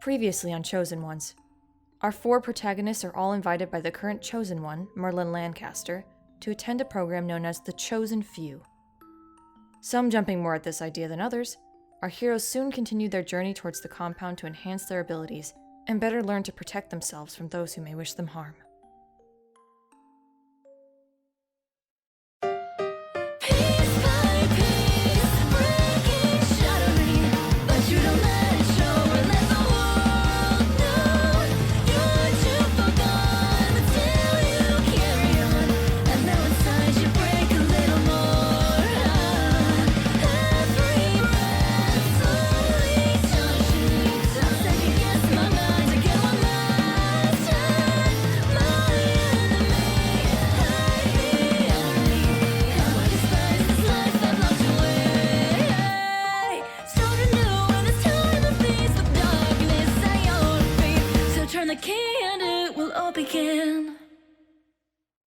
Previously on Chosen Ones. Our 4 protagonists are all invited by the current Chosen One, Merlin Lancaster, to attend a program known as the Chosen Few. Some jumping more at this idea than others, our heroes soon continue their journey towards the compound to enhance their abilities and better learn to protect themselves from those who may wish them harm.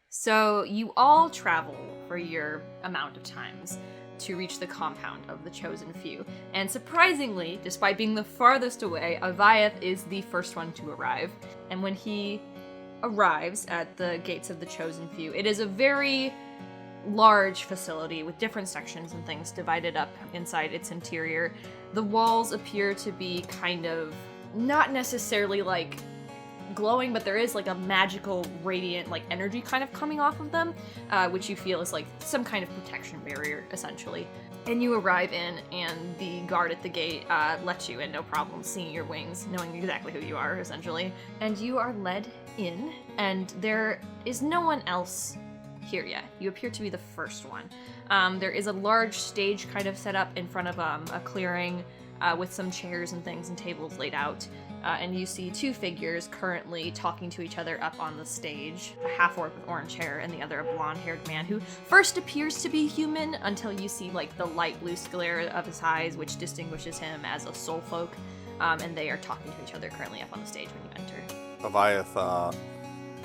So you all travel for your amount of times to reach the compound of the Chosen Few. And surprisingly, despite being the farthest away, Avayath is the first one to arrive. And when he arrives at the gates of the Chosen Few, it is a very large facility with different sections and things divided up inside its interior. The walls appear to be kind of not necessarily like glowing, but there is like a magical radiant like energy kind of coming off of them, which you feel is like some kind of protection barrier essentially. And you arrive in, and the guard at the gate lets you in, no problem, seeing your wings, knowing exactly who you are essentially. And you are led in, and there is no one else here yet. You appear to be the first one. There is a large stage kind of set up in front of a clearing with some chairs and things and tables laid out. And you see 2 figures currently talking to each other up on the stage. A half-orc with orange hair and the other a blonde-haired man who first appears to be human until you see like the light blue glare of his eyes, which distinguishes him as a soul folk. And they are talking to each other currently up on the stage when you enter. Avayath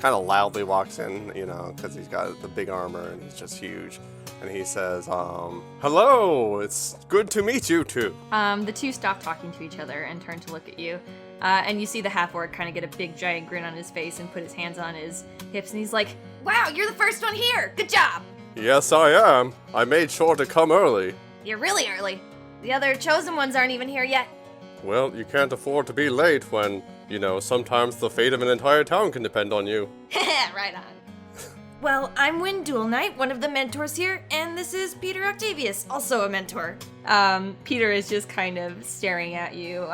kind of loudly walks in, because he's got the big armor and he's just huge. And he says, hello, it's good to meet you two. The 2 stop talking to each other and turn to look at you. And you see the half-orc kind of get a big giant grin on his face and put his hands on his hips, and he's like, wow, you're the first one here! Good job! Yes, I am. I made sure to come early. You're really early. The other chosen ones aren't even here yet. Well, you can't afford to be late when, sometimes the fate of an entire town can depend on you. Right on. Well, I'm Wynn Dual Knight, one of the mentors here, and this is Peter Octavius, also a mentor. Peter is just kind of staring at you,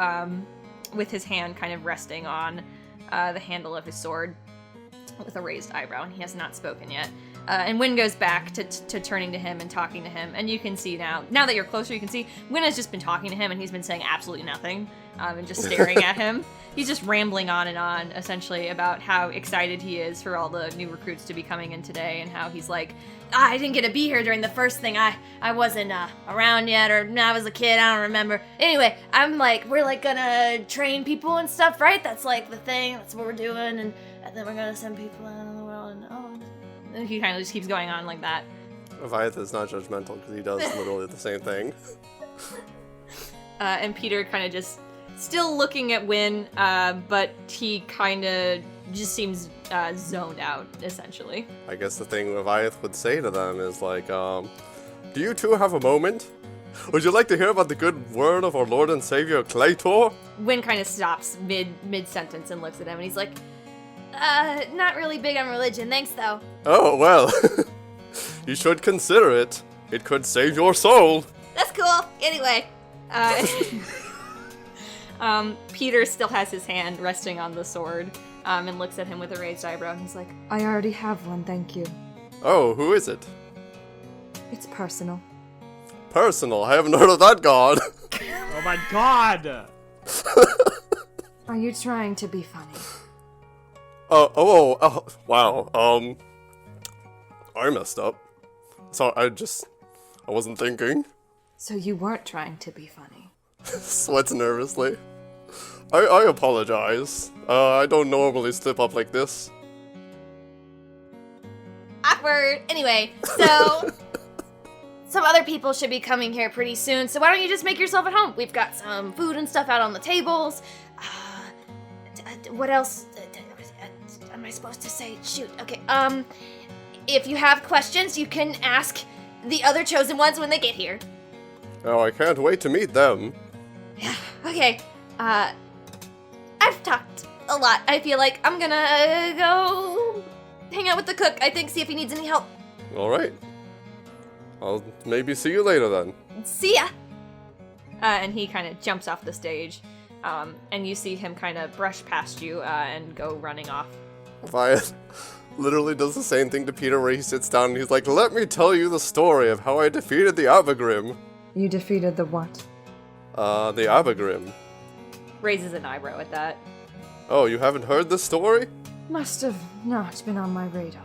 with his hand kind of resting on the handle of his sword with a raised eyebrow, and he has not spoken yet. And Wynn goes back to turning to him and talking to him, and you can see now that you're closer, you can see Wynn has just been talking to him, and he's been saying absolutely nothing, and just staring at him. He's just rambling on and on, essentially, about how excited he is for all the new recruits to be coming in today, and how he's like, I didn't get to be here during the first thing. I wasn't around yet, or when I was a kid, I don't remember. Anyway, we're like gonna train people and stuff, right? That's like the thing, that's what we're doing, and then we're gonna send people out in the world, and he kind of just keeps going on like that. Avayath is not judgmental because he does literally the same thing. And Peter kind of just still looking at Wynn, but he kind of just seems zoned out, essentially. I guess the thing Avayath would say to them is like, do you two have a moment? Would you like to hear about the good word of our Lord and Savior, Claytor? Wynn kind of stops mid-sentence and looks at him, and he's like, not really big on religion, thanks though. Oh, well, you should consider it. It could save your soul. That's cool. Anyway, Peter still has his hand resting on the sword, and looks at him with a raised eyebrow, and he's like, I already have one, thank you. Oh, who is it? It's personal. Personal? I haven't heard of that god. Oh my god! Are you trying to be funny? Wow, I messed up. So I wasn't thinking. So you weren't trying to be funny? Sweats nervously. I apologize. I don't normally slip up like this. Awkward. Anyway, so some other people should be coming here pretty soon, so why don't you just make yourself at home? We've got some food and stuff out on the tables. what else am I supposed to say? Shoot. Okay. If you have questions, you can ask the other chosen ones when they get here. Oh, I can't wait to meet them. Okay. I've talked a lot. I feel like I'm gonna go hang out with the cook. I think, see if he needs any help. All right. I'll maybe see you later then. See ya. And he kind of jumps off the stage, and you see him kind of brush past you and go running off. Avayath literally does the same thing to Peter where he sits down and he's like, let me tell you the story of how I defeated the Abagrim. You defeated the what? The Abagrim. Raises an eyebrow at that. Oh, you haven't heard this story? Must have not been on my radar.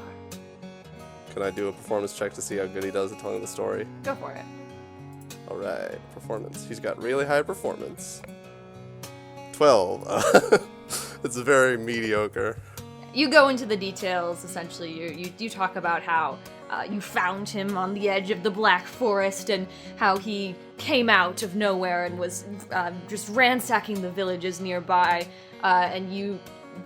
Can I do a performance check to see how good he does at telling the story? Go for it. Alright, performance. He's got really high performance. 12. It's very mediocre. You go into the details, essentially. You talk about how you found him on the edge of the Black Forest and how he came out of nowhere and was just ransacking the villages nearby, and you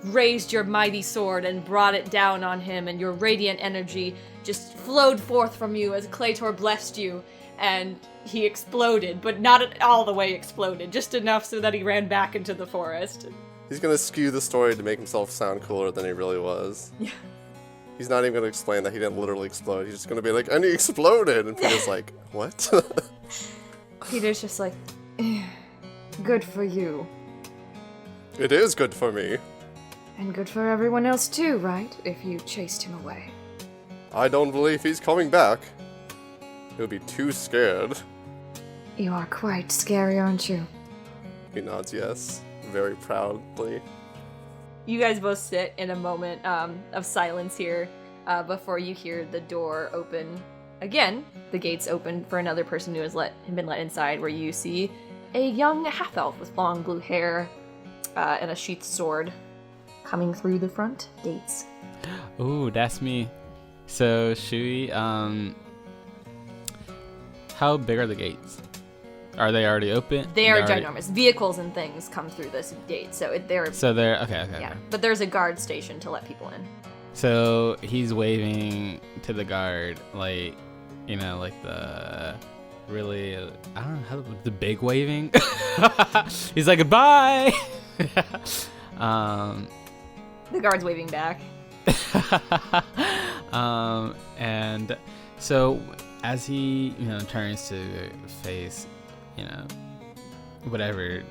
raised your mighty sword and brought it down on him, and your radiant energy just flowed forth from you as Claytor blessed you, and he exploded, but not all the way exploded, just enough so that he ran back into the forest. He's gonna skew the story to make himself sound cooler than he really was. Yeah. He's not even gonna explain that he didn't literally explode. He's just gonna be like, and he exploded! And Peter's like, what? Peter's just like, good for you. It is good for me. And good for everyone else too, right? If you chased him away. I don't believe he's coming back. He'll be too scared. You are quite scary, aren't you? He nods yes, very proudly. You guys both sit in a moment of silence here before you hear the door open again. The gates open for another person who has been let inside, where you see a young half-elf with long blue hair and a sheathed sword coming through the front gates. Ooh, that's me. So, Shui, how big are the gates? Are they already open? They are ginormous. Vehicles and things come through this gate, so they're... So they're... Okay. Yeah, but there's a guard station to let people in. So he's waving to the guard, like, you know, like the really... I don't know, how the big waving? He's like, goodbye! The guard's waving back. And so as he, you know, turns to face, you know, whatever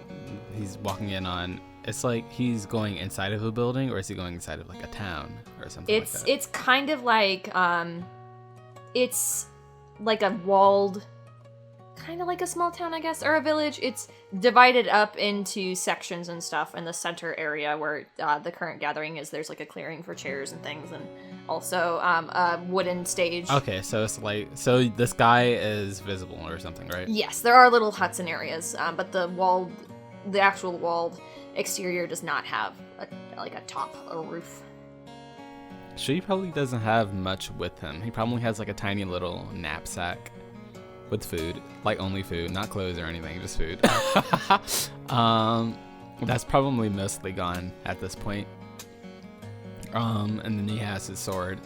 he's walking in on, it's like he's going inside of a building, or is he going inside of like a town or something like that? It's kind of like it's like a walled, kind of like a small town, I guess, or a village. It's divided up into sections and stuff. In the center area where the current gathering is, there's like a clearing for chairs and things, and also a wooden stage. Okay, so it's like, so this guy is visible or something, right? Yes, there are little huts and areas, but the actual walled exterior does not have a top or roof. Shui probably doesn't have much with him. He probably has like a tiny little knapsack with food, like only food, not clothes or anything, just food. That's probably mostly gone at this point. And then he has his sword.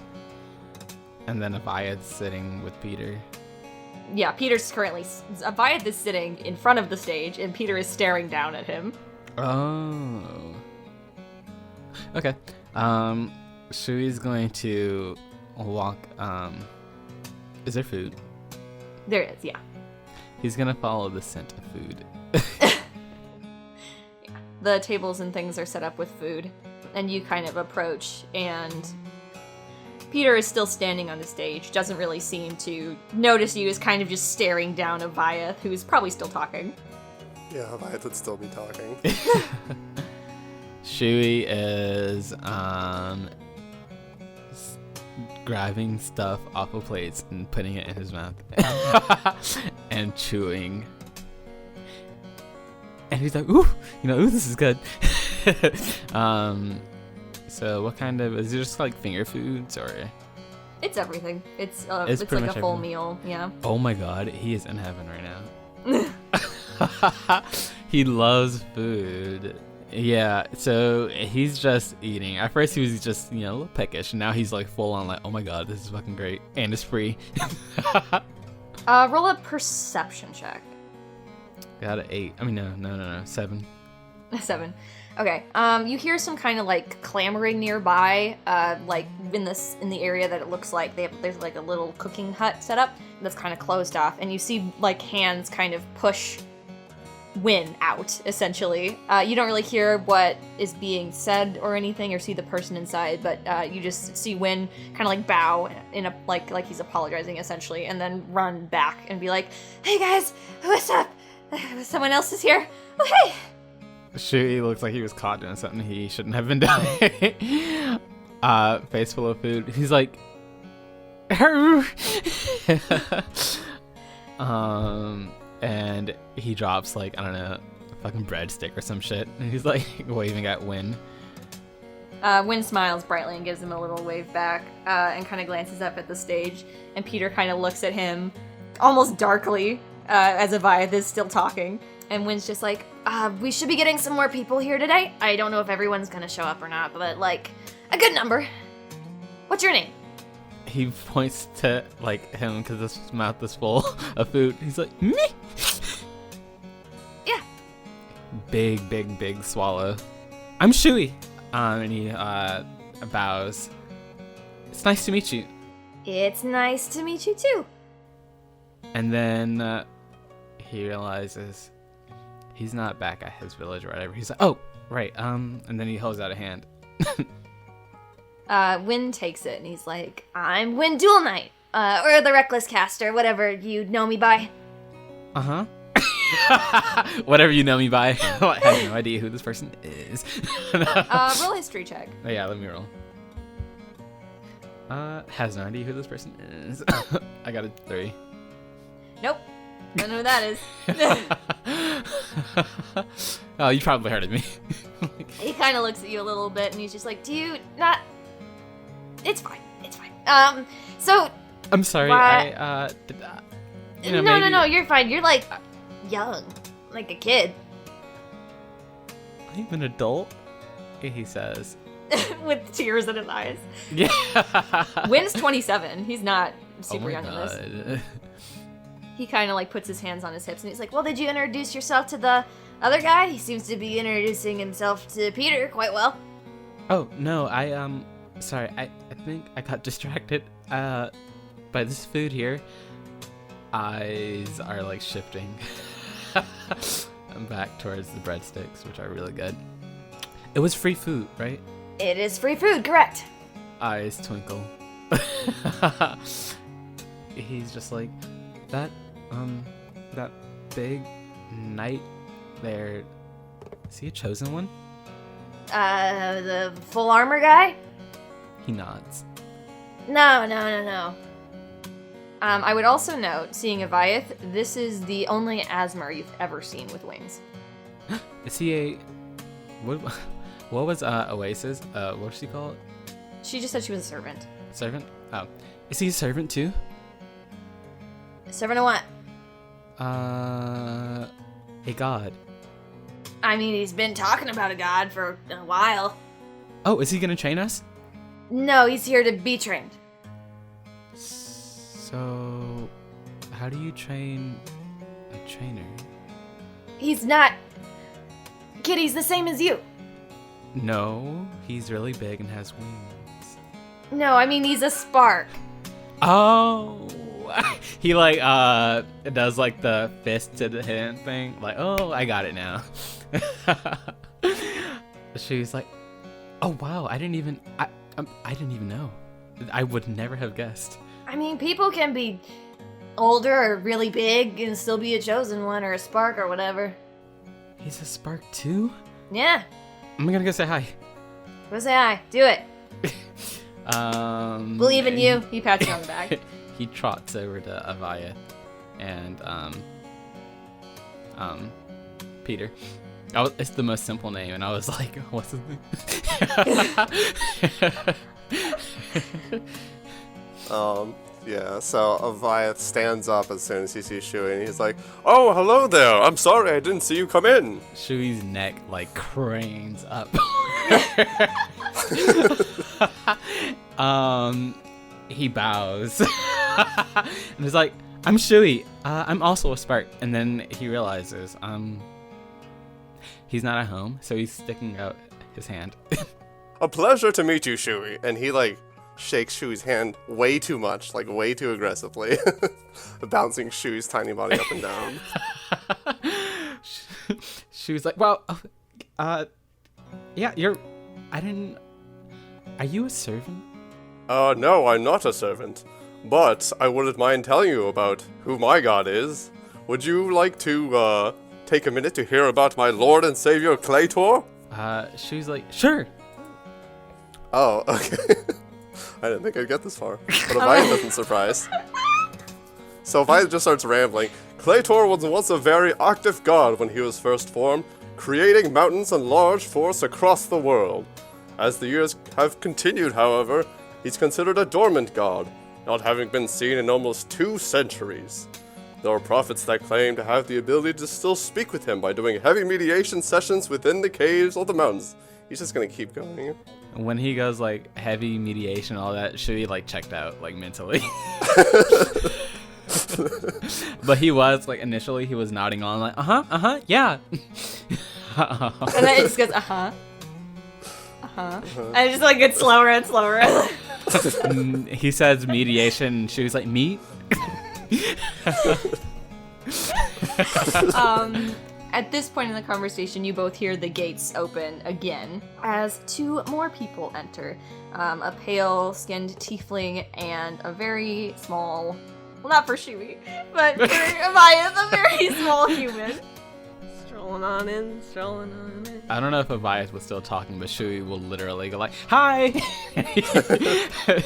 And then Avayath's sitting with Peter. Yeah, Avayath is sitting in front of the stage, and Peter is staring down at him. Oh. Okay. Shui's going to walk, is there food? There is, yeah. He's gonna follow the scent of food. Yeah. The tables and things are set up with food, and you kind of approach, and Peter is still standing on the stage, doesn't really seem to notice you, is kind of just staring down at Avayath, who's probably still talking. Yeah, Avayath would still be talking. Shui is grabbing stuff off of plates and putting it in his mouth and chewing. And he's like, ooh, this is good. So what kind of, is it just like finger foods or? It's everything. It's like a full meal, yeah. Oh my god, he is in heaven right now. He loves food. Yeah, so he's just eating. At first he was just, a little peckish. And now he's like full on like, oh my god, this is fucking great. And it's free. Roll a perception check. Got an 8. I mean, no. 7. 7. Okay. You hear some kind of like clamoring nearby, like in the area that it looks like there's like a little cooking hut set up that's kind of closed off, and you see like hands kind of push Win out, essentially. You don't really hear what is being said or anything, or see the person inside, but you just see Win kind of like bow in a like he's apologizing essentially, and then run back and be like, "Hey guys, what's up? Someone else is here. Oh hey." Shui looks like he was caught doing something he shouldn't have been doing. Face full of food. He's like, and he drops like, I don't know, a fucking breadstick or some shit. And he's like waving at Win. Win smiles brightly and gives him a little wave back, and kind of glances up at the stage. And Peter kind of looks at him almost darkly, as Avayath is still talking. And Win's just like, we should be getting some more people here today. I don't know if everyone's gonna show up or not, but like, a good number. What's your name? He points to like him because his mouth is full of food. He's like, me? Yeah. Big swallow. I'm Shui. And he bows. It's nice to meet you. It's nice to meet you too. And then he realizes he's not back at his village or whatever. He's like, oh, right. And then he holds out a hand. Win takes it and he's like, I'm Win Dual Knight, or the Reckless Caster, whatever you know me by. Uh-huh. Whatever you know me by. I have no idea who this person is. Roll history check. Oh, yeah, let me roll. Has no idea who this person is. I got a 3. Nope. Don't know who that is. Oh, you probably heard of me. He kind of looks at you a little bit and he's just like, do you not... It's fine. So... I'm sorry, No, you're fine. You're like young, like a kid. I'm an adult, he says. With tears in his eyes. Yeah. Win's 27. He's not super young in God. this. He kind of like puts his hands on his hips and he's like, well, did you introduce yourself to the other guy? He seems to be introducing himself to Peter quite well. Oh, no, sorry, I think I got distracted, by this food here. Eyes are like shifting. I'm back towards the breadsticks, which are really good. It was free food, right? It is free food, correct. Eyes twinkle. He's just like, that big knight there, is he a chosen one? The full armor guy? He nods. No. I would also note, seeing Avayath, this is the only Asmer you've ever seen with wings. Is he a... What was Oasis? What did she call it? She just said she was a servant. Servant? Oh. Is he a servant too? Servant of what? A god. I mean, he's been talking about a god for a while. Oh, is he gonna train us? No, he's here to be trained. So, how do you train a trainer? He's not... Kid, he's the same as you. No, he's really big and has wings. No, I mean, he's a spark. Oh! He like, does like the fist to the hand thing. Like, oh, I got it now. She's like, oh wow, I didn't even know. I would never have guessed. I mean, people can be older or really big and still be a chosen one or a spark or whatever. He's a spark too? Yeah. I'm gonna go say hi. Go say hi. Do it. Believe in you. He pats you on the back. He trots over to Avayath and Peter. It's the most simple name, and I was like, what's his name? Yeah, so Avayath stands up as soon as he sees Shui, and he's like, "Oh, hello there. I'm sorry I didn't see you come in." Shui's neck like cranes up. He bows. And he's like, "I'm Shui. I'm also a spark." And then he realizes he's not at home, so he's sticking out his hand. "A pleasure to meet you, Shui." And he like shakes Shui's hand way too much, like way too aggressively, bouncing Shui's tiny body up and down. Shui's like, "Well, yeah, are you a servant?" No, I'm not a servant, but I wouldn't mind telling you about who my god is. Would you like to take a minute to hear about my lord and savior Claytor? Shui's like, "Sure." Oh, okay. I didn't think I'd get this far. But Avayath isn't surprised. So Avayath just starts rambling. Claytor was once a very active god when he was first formed, creating mountains and large forests across the world. As the years have continued, however, he's considered a dormant god, not having been seen in almost 2 centuries. There are prophets that claim to have the ability to still speak with him by doing heavy mediation sessions within the caves of the mountains. He's just gonna keep going. When he goes like heavy mediation, all that, Shui like checked out like mentally. But he was like initially he was nodding on like yeah. And then it just goes and it just like gets slower and slower. He says mediation, and Shui's like meat. At this point in the conversation, you both hear the gates open again as 2 more people enter. A pale-skinned tiefling and a very small, well, not for Shui, but for Avayath, a very small human. Strolling on in. I don't know if Avayath was still talking, but Shui will literally go like, "Hi!"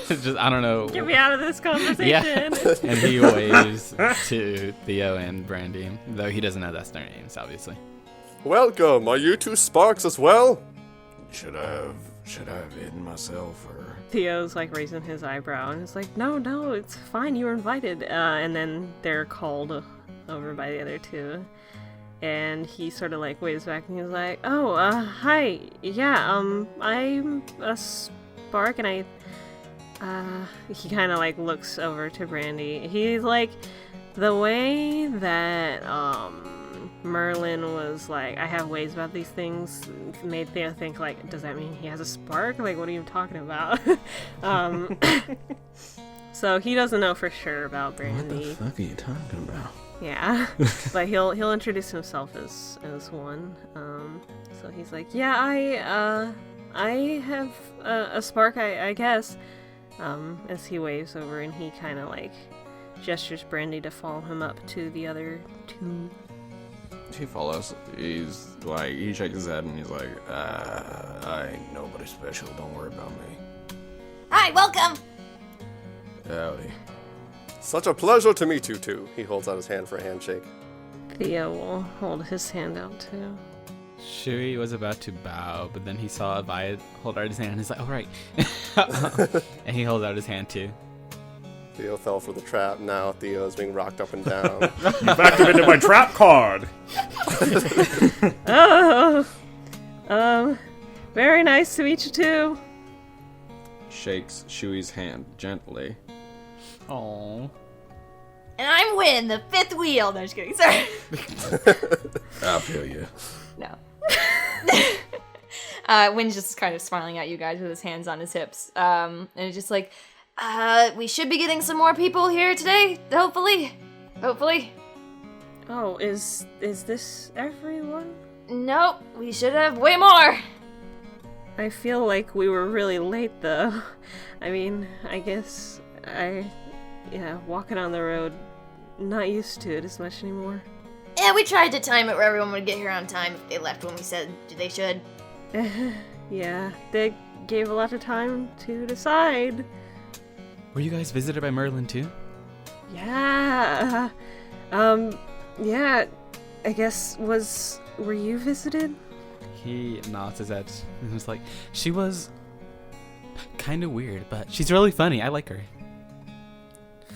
Just, I don't know. Get me out of this conversation. Yeah. And he waves to Theo and Brandy, though he doesn't know that's their names, obviously. Welcome, are you 2 sparks as well? Should I have hidden myself or? Theo's like raising his eyebrow and it's like, no, it's fine, you were invited. And then they're called over by the other 2. And he sort of like waves back and he's like, "Oh, hi, yeah, I'm a spark," and he kind of like looks over to Brandy. He's like, the way that Merlin was like, "I have ways about these things," made Theo think like, does that mean he has a spark? Like, what are you talking about? So he doesn't know for sure about Brandy. What the fuck are you talking about? Yeah, but he'll introduce himself as one. So he's like, "Yeah, I have a spark, I guess." As he waves over and he kind of like gestures Brandy to follow him up to the other 2. He follows. He's like, he shakes his head and he's like, I ain't nobody special. Don't worry about me. Hi, welcome! Howdy. Such a pleasure to meet you 2. He holds out his hand for a handshake. Theo will hold his hand out too. Shui was about to bow, but then he saw Avayath hold out his hand and he's like, "Oh, right." And he holds out his hand too. Theo fell for the trap. Now Theo is being rocked up and down. You've activated my trap card. Oh, very nice to meet you too. Shakes Shui's hand gently. Aww. And I'm Win, the 5th wheel. No, just kidding. Sorry. I feel you. No. Win's just kind of smiling at you guys with his hands on his hips. And it's just like, we should be getting some more people here today, hopefully. Oh, is this everyone? Nope, we should have way more. I feel like we were really late though. I mean, I guess walking on the road, not used to it as much anymore. Yeah, we tried to time it where everyone would get here on time if they left when we said they should. Yeah, they gave a lot of time to decide. Were you guys visited by Merlin too? Yeah. Yeah, I guess were you visited? He nods his head and was like, "She was kind of weird, but she's really funny. I like her."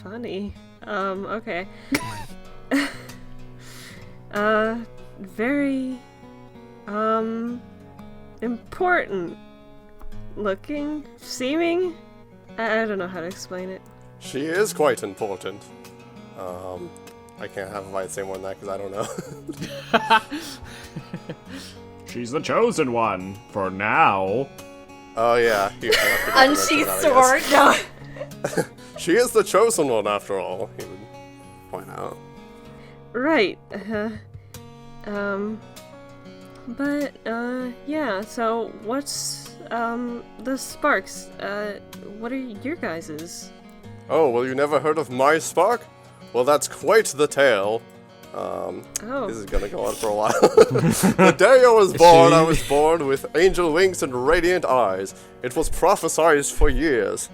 funny. Okay. Very, important looking, seeming. I don't know how to explain it. She is quite important. I can't have Avayath say more than that because I don't know. She's the chosen one for now. Oh yeah. Unsheathed sword. No. She is the chosen one after all, he would point out. Right. But, yeah, so what's, the sparks? What are your guys's? Oh, well, you never heard of my spark? Well, that's quite the tale. This is gonna go on for a while. The day I was born with angel wings and radiant eyes. It was prophesied for years.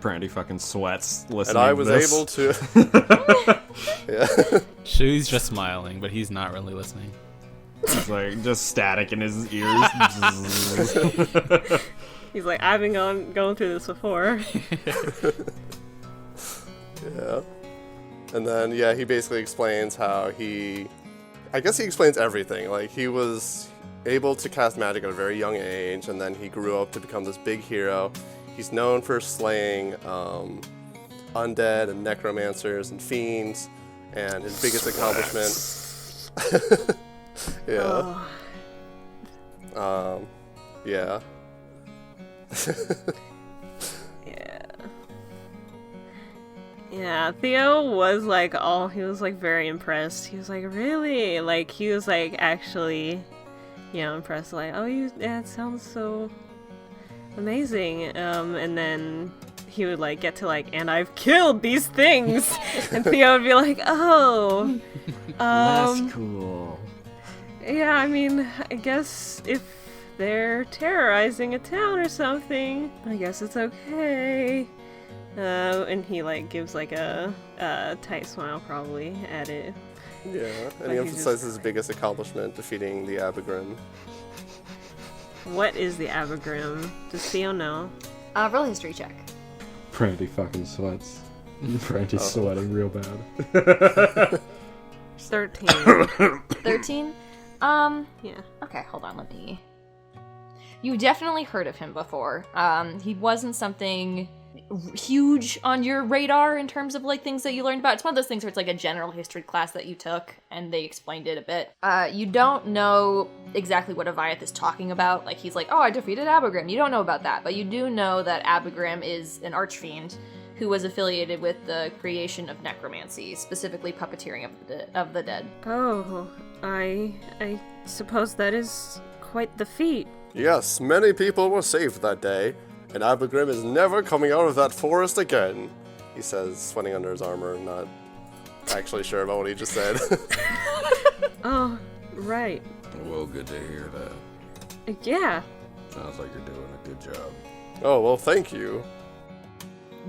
Brandy fucking sweats listening And I to was this. able to... Yeah. Shui's just smiling, but he's not really listening. It's like just static in his ears. He's like, I've been going through this before. Yeah. And then, yeah, he basically explains how I guess he explains everything. Like, he was able to cast magic at a very young age, and then he grew up to become this big hero. He's known for slaying undead and necromancers and fiends, and his biggest accomplishment... yeah. Yeah. Yeah, Theo was like he was like very impressed. He was like, really? Like, he was like actually, impressed. Like, it sounds so amazing. And then he would like get to like, and I've killed these things. And Theo would be like, oh. That's cool. Yeah, I mean, I guess if they're terrorizing a town or something, I guess it's okay. And he like gives like a tight smile probably at it. Yeah, and he emphasizes his biggest accomplishment, defeating the Abagrim. What is the Avagrim? Does Theo know? Roll a history check. Brandy fucking sweats. Brandy's sweating real bad. 13. 13? Yeah. Okay, hold on, let me... You definitely heard of him before. He wasn't something huge on your radar in terms of like things that you learned about. It's one of those things where it's like a general history class that you took and they explained it a bit. You don't know exactly what Avayath is talking about. Like, he's like, oh, I defeated Abagrim. You don't know about that, but you do know that Abagrim is an archfiend who was affiliated with the creation of necromancy, specifically puppeteering of the dead. Oh, I suppose that is quite the feat. Yes, many people were saved that day, and Abagrim is never coming out of that forest again, he says, sweating under his armor, not actually sure about what he just said. Oh, right. Well, good to hear that. Yeah. Sounds like you're doing a good job. Oh, well, thank you.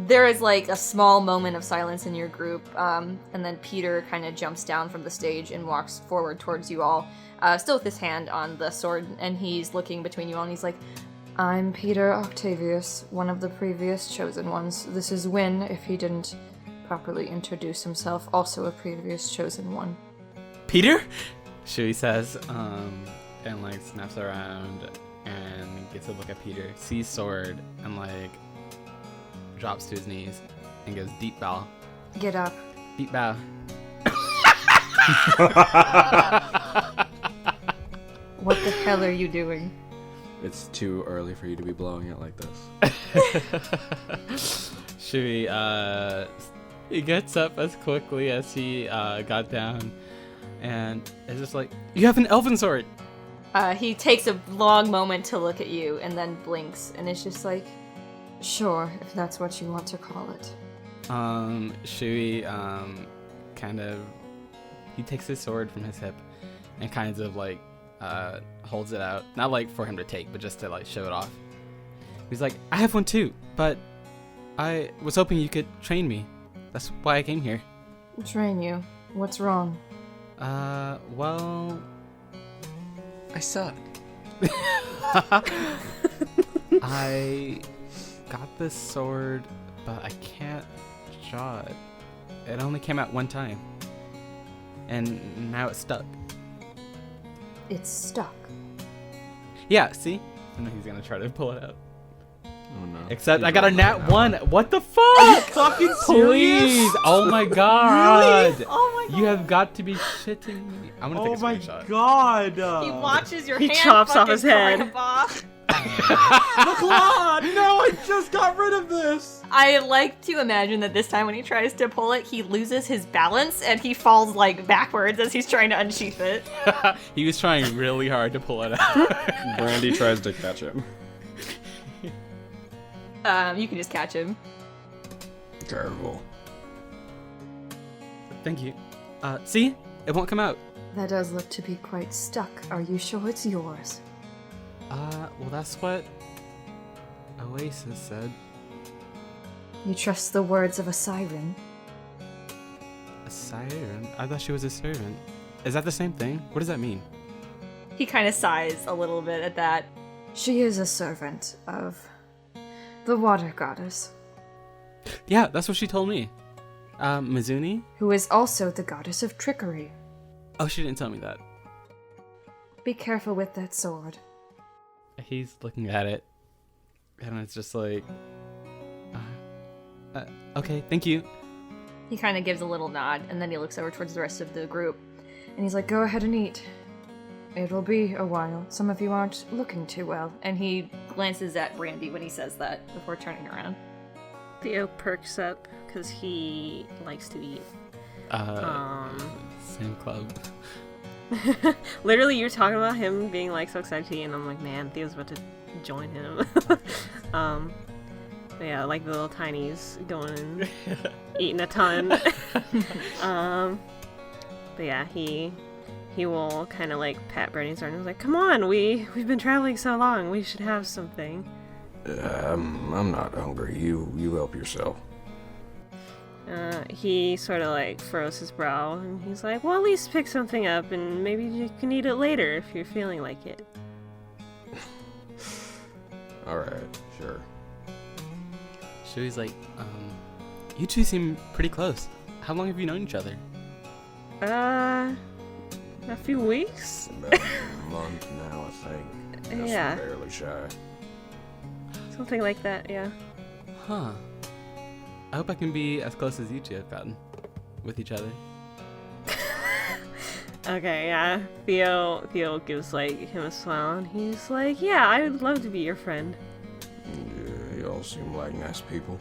There is like a small moment of silence in your group, and then Peter kind of jumps down from the stage and walks forward towards you all, still with his hand on the sword, and he's looking between you all, and he's like, I'm Peter Octavius, one of the previous chosen ones. This is Wynn, if he didn't properly introduce himself, also a previous chosen one. Peter? Shui says, and like snaps around and gets a look at Peter, sees sword, and like drops to his knees and goes, deep bow. Get up. Deep bow. What the hell are you doing? It's too early for you to be blowing it like this. Shui, he gets up as quickly as he got down and is just like, you have an elven sword! He takes a long moment to look at you and then blinks and is just like, sure, if that's what you want to call it. Shui, he takes his sword from his hip and kind of like, holds it out. Not like for him to take, but just to like show it off. He's like, I have one too, but I was hoping you could train me. That's why I came here. Train you? What's wrong? Well... I suck. I got this sword, but I can't draw it. it only came out one time. And now it's stuck. It's stuck. Yeah, see? I know he's gonna try to pull it out. Oh no. Except He's I got a rolling nat right now. 1. What the fuck? Fucking Please! Oh my god! Really? Oh my You have got to be shitting me. I'm gonna take a screenshot. god! He watches your He hand chops off fucking his head. cramp off. The claw! No, I just got rid of this! I like to imagine that this time when he tries to pull it, he loses his balance and he falls like backwards as he's trying to unsheath it. He was trying really hard to pull it out. Brandy tries to catch him. You can just catch him. Careful. Thank you. See? It won't come out. That does look to be quite stuck. Are you sure it's yours? Well, that's what Oasis said. You trust the words of a siren? A siren? I thought she was a servant. Is that the same thing? What does that mean? He kind of sighs a little bit at that. She is a servant of the water goddess, Yeah, that's what she told me. Mizuni? who is also the goddess of trickery. Oh, she didn't tell me that. Be careful with that sword. He's looking at it, and it's just like, okay, thank you. He kind of gives a little nod and then he looks over towards the rest of the group. And he's like, go ahead and eat. It will be a while. Some of you aren't looking too well. And he glances at Brandy when he says that before turning around. Theo perks up because he likes to eat. Same club. Literally, you're talking about him being like so excited to eat, and I'm like, man, Theo's about to join him. But yeah, like the little tinies going and eating a ton. But yeah, he will kind of like pat Brandy's arm and was like, come on, we've been traveling so long, we should have something. I'm not hungry. You help yourself. He sort of like furrows his brow and he's like, well, at least pick something up and maybe you can eat it later if you're feeling like it. Alright, sure. Shui's like, you two seem pretty close. How long have you known each other? A few weeks? About a month now, I think. Just Yeah. barely shy. Something like that, yeah. Huh. I hope I can be as close as you two have gotten with each other. Okay, yeah. Theo gives like him a smile and he's like, yeah, I would love to be your friend. Yeah, you all seem like nice people.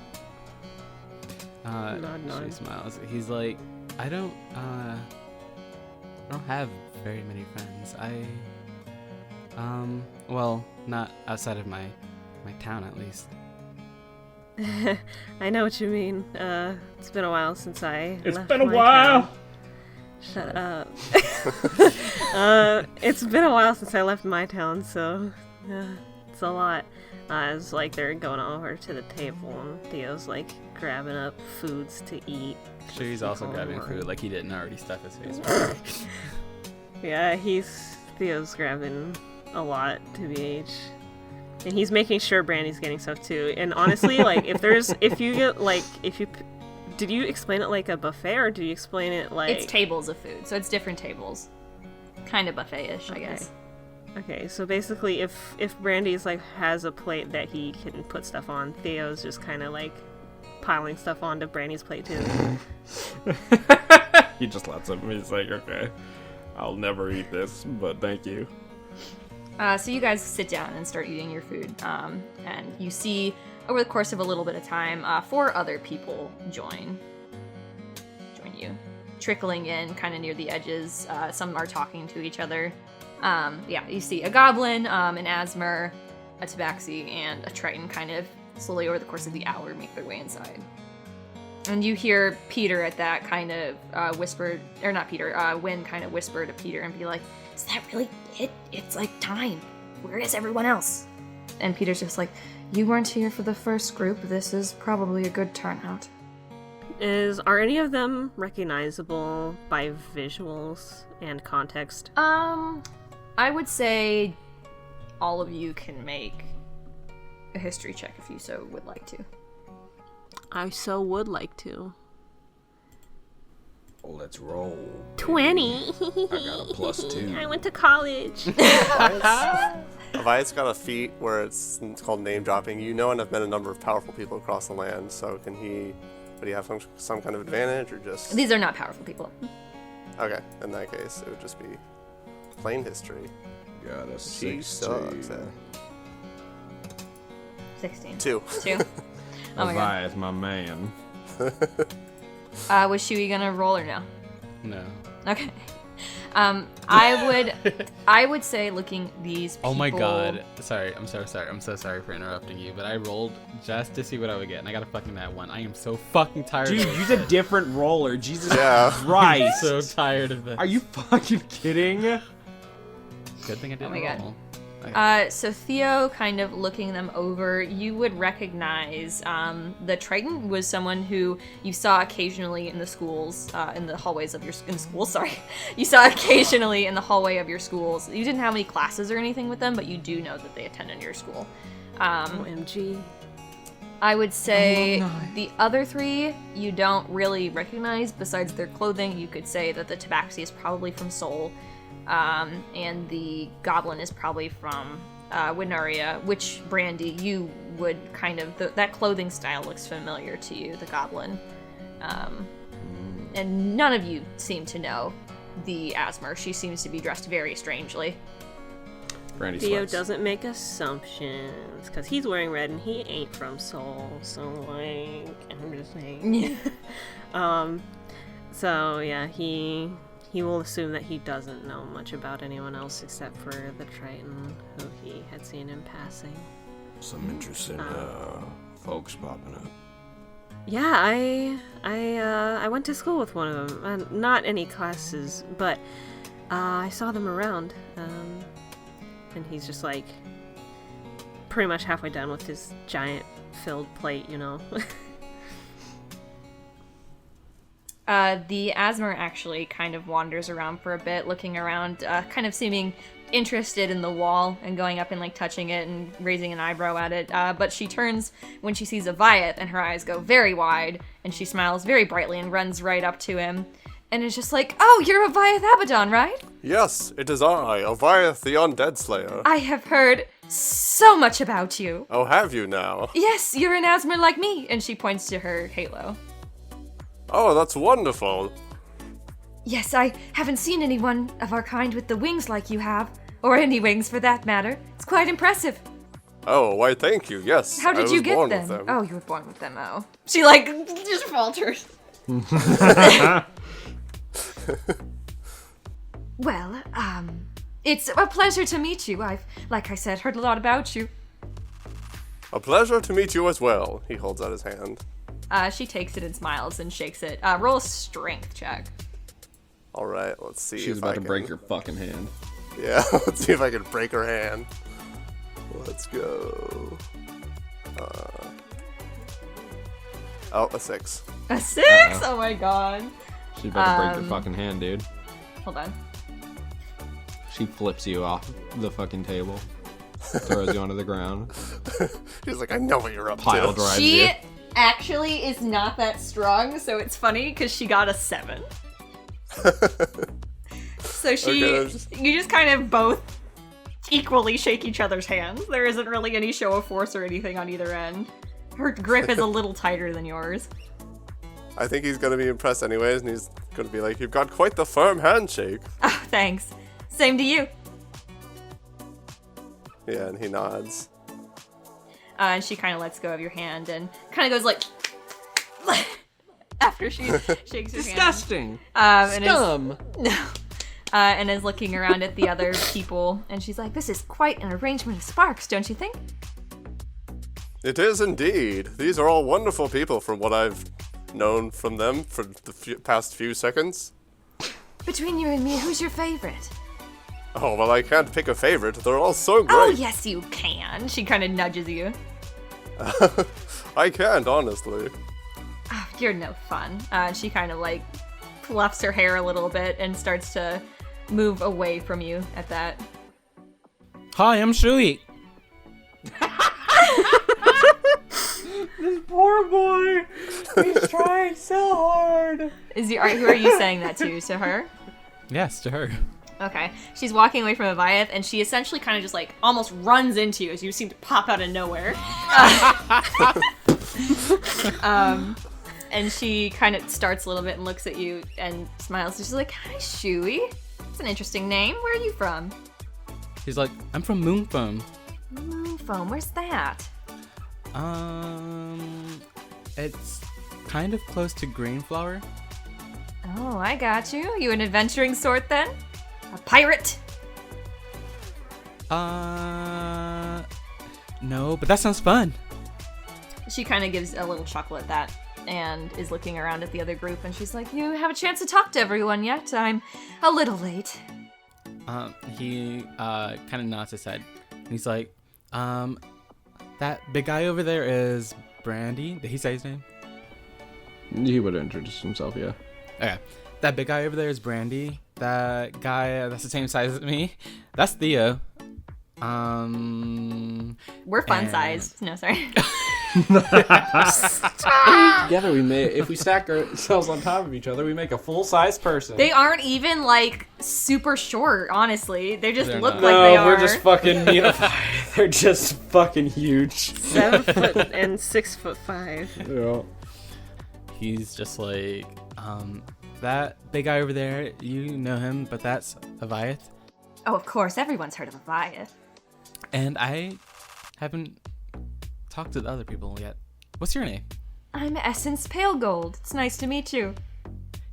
Nod, nod. Shui smiles. He's like, I don't have very many friends. Well, not outside of my town at least. I know what you mean. It's been a while since I It's left been a my while! town. Shut up. It's been a while since I left my town, so it's a lot. As like they're going over to the table and Theo's like grabbing up foods to eat. Shui's also Oh, grabbing my. food like he didn't already stuff his face with it. Yeah, Theo's grabbing a lot to BH. And he's making sure Brandy's getting stuff too. And honestly, like if you did you explain it like a buffet or do you explain it like It's tables of food, so it's different tables. Kind of buffet-ish, I Okay. guess. Okay, so basically if Brandy's like has a plate that he can put stuff on, Theo's just kind of like piling stuff onto Brandy's plate too. He just lets him. He's like, okay, I'll never eat this, but thank you. So you guys sit down and start eating your food, and you see over the course of a little bit of time, 4 other people join you, trickling in kind of near the edges. Some are talking to each other. Yeah, you see a goblin, an Asmer, a Tabaxi, and a Triton kind of slowly over the course of the hour make their way inside. And you hear Peter at that kind of whisper, or not Peter, Wynn kind of whisper to Peter and be like, is that really it? It's like time. Where is everyone else? And Peter's just like, you weren't here for the first group. This is probably a good turnout. Are any of them recognizable by visuals and context? I would say all of you can make a history check if you so would like to. I so would like to. Let's roll. 20. I got a +2. I went to college. Avayath's got a feat where it's called name dropping. You know and have met a number of powerful people across the land, so can he... Would he have some kind of advantage, or just... These are not powerful people. Okay, in that case, it would just be plain history. Got a She 16. sucks. 16. 2. 2. Oh my god. Avayath, my man. Was Shui gonna roll or no? No. Okay. I would say looking these people... Oh my god. Sorry, I'm so sorry. I'm so sorry for interrupting you, but I rolled just to see what I would get, and I got a fucking nat 1. I am so fucking tired Dude, of this. use a different roller. Jesus Yeah. Christ. I'm so tired of this. Are you fucking kidding? Good thing I didn't Oh my god. roll. So Theo, kind of looking them over, you would recognize the Triton was someone who you saw occasionally in the schools, in the hallways of your schools. Sorry, you saw occasionally in the hallway of your schools. You didn't have any classes or anything with them, but you do know that they attended your school. OMG. I would say the other 3 you don't really recognize. Besides their clothing, you could say that the Tabaxi is probably from Seoul. And the goblin is probably from Winaria, which Brandy, you would kind of... that clothing style looks familiar to you, the goblin. And none of you seem to know the Asmer. She seems to be dressed very strangely. Brandy Theo sweats. doesn't make assumptions, because he's wearing red and he ain't from Seoul, so, like, I'm just saying. So, yeah, he will assume that he doesn't know much about anyone else except for the Triton, who he had seen in passing. Some interesting folks popping up. Yeah, I went to school with one of them. Not any classes, but I saw them around. And he's just like pretty much halfway done with his giant filled plate, you know. The Asmer actually kind of wanders around for a bit, looking around, kind of seeming interested in the wall and going up and like touching it and raising an eyebrow at it. But she turns when she sees Avayath and her eyes go very wide and she smiles very brightly and runs right up to him and is just like, "Oh, you're Avayath Abaddon, right? Yes, it is I, Avayath the Undead Slayer. I have heard so much about you. Oh, have you now? Yes, you're an Asmer like me." And she points to her halo. Oh, that's wonderful. "Yes, I haven't seen anyone of our kind with the wings like you have. Or any wings, for that matter. It's quite impressive." Oh, why thank you, yes. "How did I you was get born them?" with them. "Oh, you were born with them, oh." She, like, just falters. "Well, it's a pleasure to meet you. I've, like I said, heard a lot about you." A pleasure to meet you as well. He holds out his hand. She takes it and smiles and shakes it. Roll a strength check. Alright, let's see She's if about I to can... break your fucking hand. Yeah, let's see if I can break her hand. Let's go. Oh, a 6. A 6? Oh my god. She's about to break your fucking hand, dude. Hold on. She flips you off the fucking table. Throws you onto the ground. She's like, I know what you're up Pile to. drives She you. actually is not that strong, so it's funny because she got a 7. So Okay, you just kind of both equally shake each other's hands. There isn't really any show of force or anything on either end. Her grip is a little tighter than yours. I think he's gonna be impressed anyways, and he's gonna be like, you've got quite the firm handshake. Oh, thanks. Same to you. Yeah, and he nods. And she kind of lets go of your hand and kind of goes like after she shakes her hand. Disgusting. And is- Scum. No. And is looking around at the other people, and she's like, "This is quite an arrangement of sparks, don't you think?" It is indeed. These are all wonderful people from what I've known from them for the past few seconds. Between you and me, who's your favorite? Oh, well, I can't pick a favorite. They're all so great. Oh, yes, you can. She kind of nudges you. I can't, honestly. Oh, you're no fun. She kind of like fluffs her hair a little bit and starts to move away from you at that. Hi, I'm Shui. This poor boy. He's trying so hard. Who are you saying that to? To her? Yes, to her. Okay. She's walking away from Avayath, and she essentially kind of just like almost runs into you as you seem to pop out of nowhere. And she kind of starts a little bit and looks at you and smiles. She's like, "Hi, Shui. It's an interesting name. Where are you from?" He's like, I'm from Moonfoam. Moonfoam. Where's that? It's kind of close to Greenflower. Oh, I got you. You an adventuring sort then? A pirate? No, but that sounds fun. She kind of gives a little chuckle at that and is looking around at the other group, and she's like, "You have a chance to talk to everyone yet? I'm a little late." He kind of nods his head. He's like, that big guy over there is Brandy. Did he say his name? He would introduce himself, yeah. Okay. That big guy over there is Brandy. That guy that's the same size as me, that's Theo. We're fun sized. No, sorry. Together we may, if we stack ourselves on top of each other, we make a full-size person. They aren't even like super short, honestly. They just They're look not. like No, they are. we're just fucking unified. They're just fucking huge. 7 foot and 6'5". Yeah. He's just like, that big guy over there, you know him, but that's Avayath. Oh, of course, everyone's heard of Avayath. And I haven't talked to the other people yet. What's your name? I'm Essence Pale Gold. It's nice to meet you.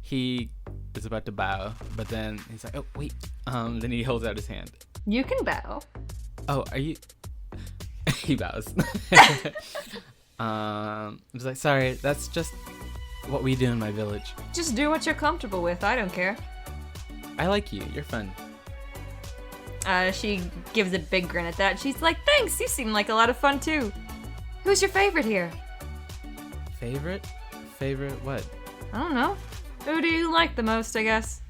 He is about to bow, but then he's like, oh, wait. Then he holds out his hand. You can bow. Oh, are you... He bows. I was like, sorry, that's just what we do in my village. Just do what you're comfortable with. I don't care. I like you. You're fun. She gives a big grin at that. She's like, "Thanks. You seem like a lot of fun too. Who's your favorite here?" Favorite? Favorite what? I don't know. Who do you like the most, I guess?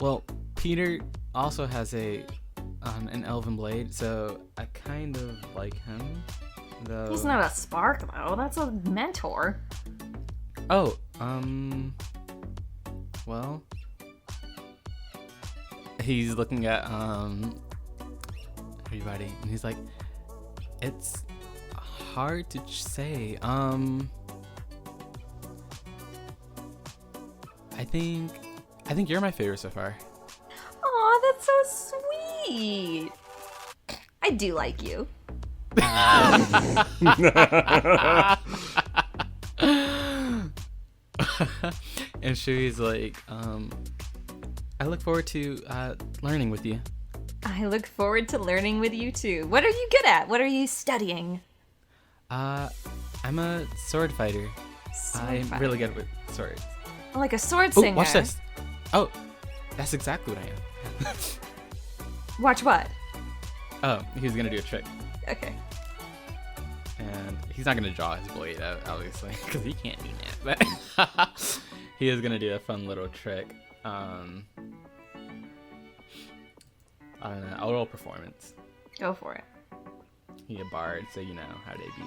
Well, Peter also has an elven blade, so I kind of like him. Though. He's not a spark, though. That's a mentor. Oh, well, he's looking at everybody, and he's like, it's hard to say. I think you're my favorite so far. Aw, that's so sweet. I do like you. And Shui's like, I look forward to learning with you. I look forward to learning with you too. What are you good at? What are you studying? I'm a sword fighter. I'm really good with swords. Like a sword Oh, singer. watch this. Oh, that's exactly what I am. Watch what? Oh, he's gonna do a trick. Okay. And he's not gonna draw his blade out, obviously, because he can't do that. But he is gonna do a fun little trick. I don't know. I'll roll performance. Go for it. He a bard, so you know how they be.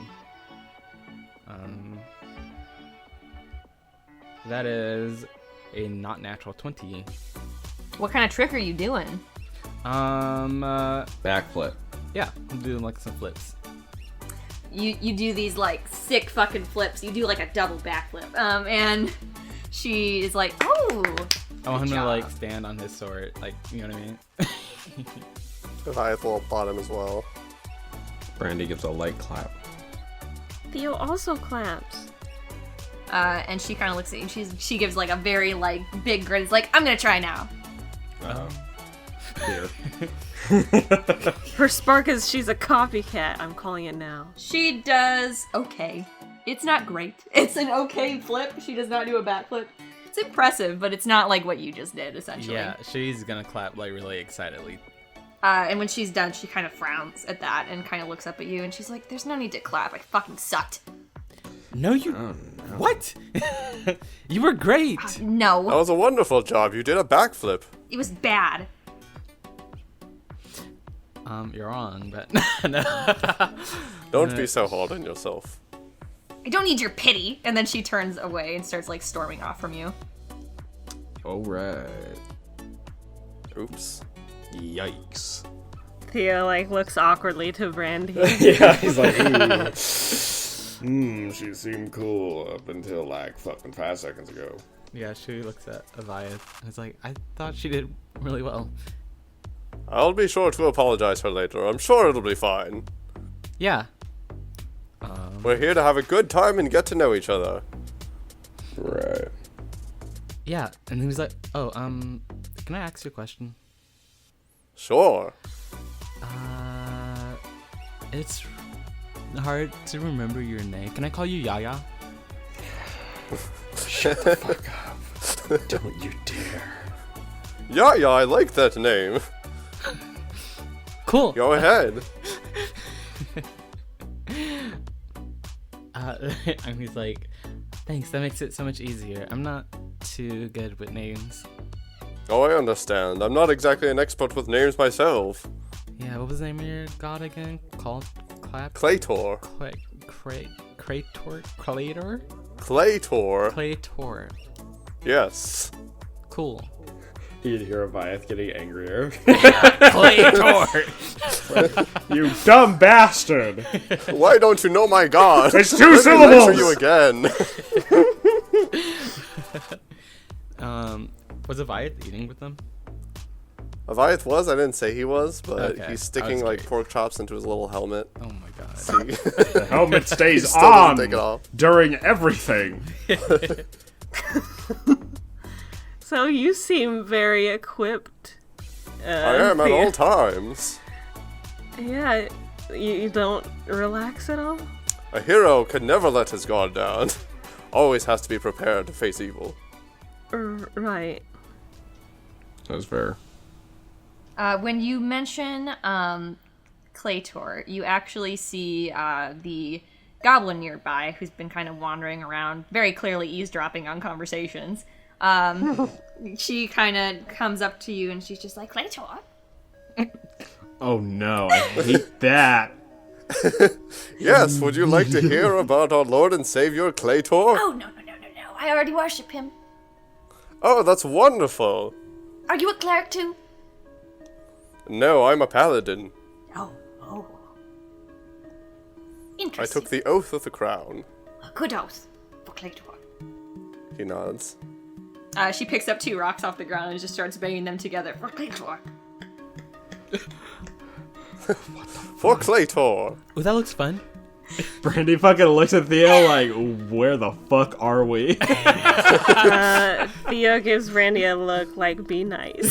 That is a not natural 20. What kind of trick are you doing? Backflip. Yeah, I'm doing like some flips. You do these like sick fucking flips. You do like a double backflip. And she is like, "Oh." I want him good to like job. stand on his sword, like, you know what I mean? Avayath will applaud him as well. Brandy gives a light clap. Theo also claps. And she kind of looks at you. She gives like a very like big grin. It's like, "I'm gonna try now." Here. Her spark is she's a copycat. I'm calling it now. She does okay. It's not great. It's an okay flip. She does not do a backflip. It's impressive, but it's not like what you just did, essentially. Yeah, she's gonna clap like really excitedly. And when she's done, she kind of frowns at that and kind of looks up at you, and she's like, "There's no need to clap. I fucking sucked." No, you. Oh, no. What? You were great. No, That was a wonderful job. You did a backflip. it was bad. You're wrong, but no. Don't be so hard on yourself. I don't need your pity. And then she turns away and starts like storming off from you. Alright. Oops. Yikes. Theo like looks awkwardly to Brandy. Yeah, he's like, she seemed cool up until like fucking 5 seconds ago. Yeah, Shui looks at Avayath and is like, I thought she did really well. I'll be sure to apologize her later. I'm sure it'll be fine. Yeah. We're here to have a good time and get to know each other. Right. Yeah, and then he's like, oh, can I ask you a question? Sure. It's hard to remember your name. Can I call you Yaya? Shut the fuck up. Don't you dare. Yeah, I like that name. Cool. Go ahead. And he's like, thanks, that makes it so much easier. I'm not too good with names. Oh, I understand. I'm not exactly an expert with names myself. Yeah, what was the name of your god again? Called Clap? Claytor. Claytor? Claytor. Claytor. Yes. Cool. You'd hear Avayath getting angrier. Claytor! You dumb bastard! Why don't you know my god? It's 2 Let me syllables! lecture you again. Was Avayath eating with them? Avayath was? I didn't say he was, but Okay, he's I sticking was like curious. pork chops into his little helmet. Oh my god. See? The helmet stays Still doesn't on take it off. during everything. So you seem very equipped. I am at Theo. all times. Yeah, you don't relax at all? A hero can never let his guard down. Always has to be prepared to face evil. Right. That's fair. When you mention Claytor, you actually see the goblin nearby who's been kind of wandering around, very clearly eavesdropping on conversations. She kind of comes up to you and she's just like, Claytor? Oh no, I hate that. Yes, would you like to hear about our Lord and Savior Claytor? Oh, no. I already worship him. Oh, that's wonderful. Are you a cleric too? No, I'm a paladin. Oh. I Interesting. took the oath of the crown. A good oath for Claytor. He nods. She picks up 2 rocks off the ground and just starts banging them together for Claytor. For Claytor. Oh, that looks fun. Brandy fucking looks at Theo like, where the fuck are we? Theo gives Brandy a look like, be nice.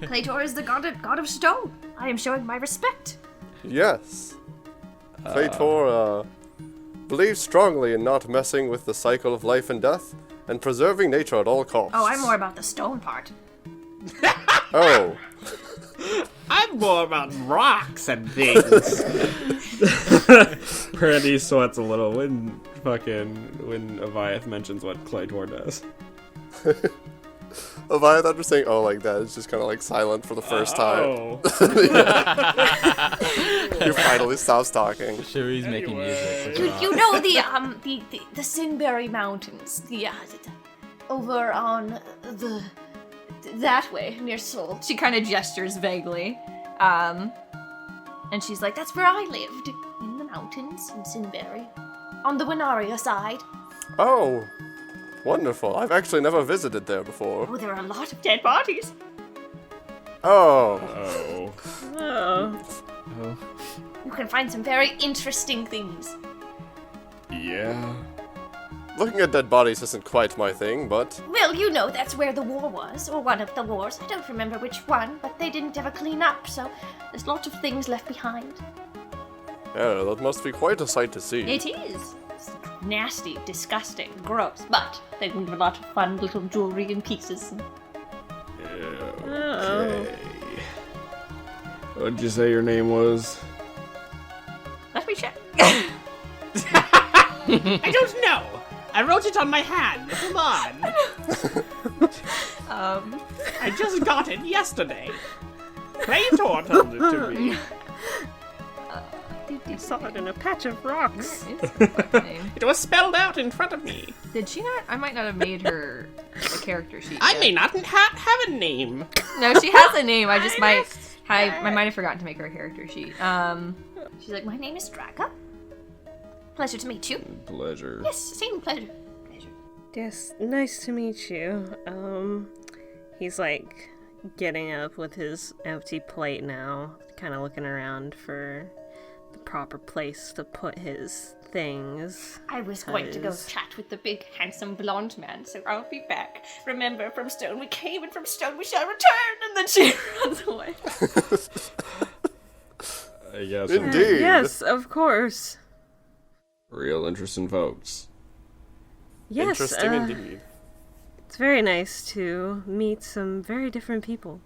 Claytor is the god of stone. I am showing my respect. Yes. Claytor, believes strongly in not messing with the cycle of life and death, and preserving nature at all costs. Oh, I'm more about the stone part. Oh. I'm more about rocks and things. Brandy sweats a little when Avayath mentions what Claytor does. Avayath, after saying "oh" like that, is just kind of like silent for the first time. Oh. You finally stops talking. Shui's making music. You know the Sinberry Mountains, over on that way near Seoul. She kind of gestures vaguely, and she's like, "That's where I lived, in the mountains in Sinberry, on the Winaria side." Oh, wonderful! I've actually never visited there before. Oh, there are a lot of dead bodies. Oh, Oh. Oh. You can find some very interesting things. Yeah. looking at dead bodies isn't quite my thing, but Well, you know that's where the war was, or one of the wars. I don't remember which one, but they didn't ever clean up, so there's lots of things left behind. yeah, that must be quite a sight to see. It is. It's nasty, disgusting, gross, but they leave a lot of fun little jewelry and pieces. Oh. What'd you say your name was? Let me check. I don't know. I wrote it on my hand. Come on. I just got it yesterday. Claytor told it to me. saw it in a patch of rocks. What's her name? It was spelled out in front of me. Did she not? I might not have made her a character sheet. I yet. may not have a name. No, she has a name. I just might. I might have forgotten to make her a character sheet. She's like, my name is Draga. Pleasure to meet you. Pleasure. Yes, same pleasure. Yes, nice to meet you. He's like getting up with his empty plate now, kind of looking around for the proper place to put his things. I was going to go chat with the big, handsome, blonde man, so I'll be back. Remember, from stone we came, and from stone we shall return. And then she runs away. I guess. Indeed. Yes, of course. Real interesting folks. Yes, Interesting indeed. it's very nice to meet some very different people.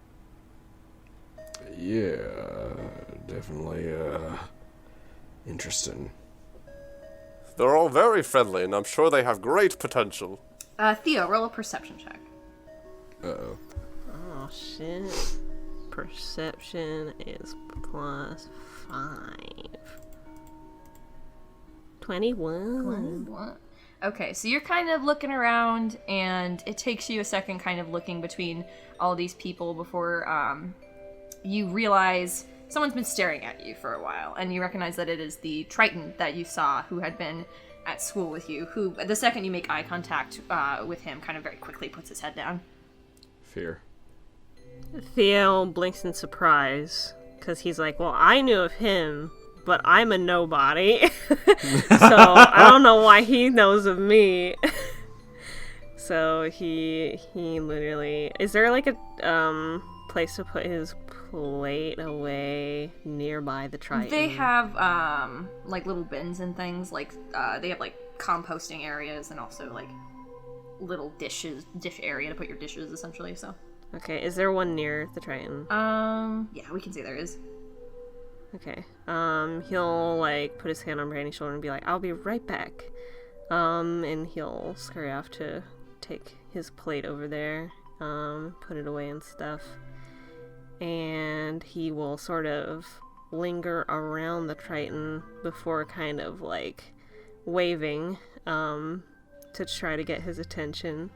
Yeah, definitely, interesting. They're all very friendly, and I'm sure they have great potential. Theo, roll a perception check. Uh-oh. Oh shit. Perception is +5. 21. Okay, so you're kind of looking around, and it takes you a second kind of looking between all these people before you realize someone's been staring at you for a while, and you recognize that it is the Triton that you saw who had been at school with you, who, the second you make eye contact with him, kind of very quickly puts his head down. Fear. Theo blinks in surprise, because he's like, well, I knew of him, but I'm a nobody. So I don't know why he knows of me. So he literally... Is there like a place to put his plate away nearby the Triton? They have like little bins and things, like they have like composting areas and also like little dish area to put your dishes essentially. So Okay, is there one near the Triton? yeah, we can say there is. Okay. He'll like put his hand on Brandy's shoulder and be like, I'll be right back. And he'll scurry off to take his plate over there, put it away and stuff. And he will sort of linger around the Triton before kind of like waving, to try to get his attention.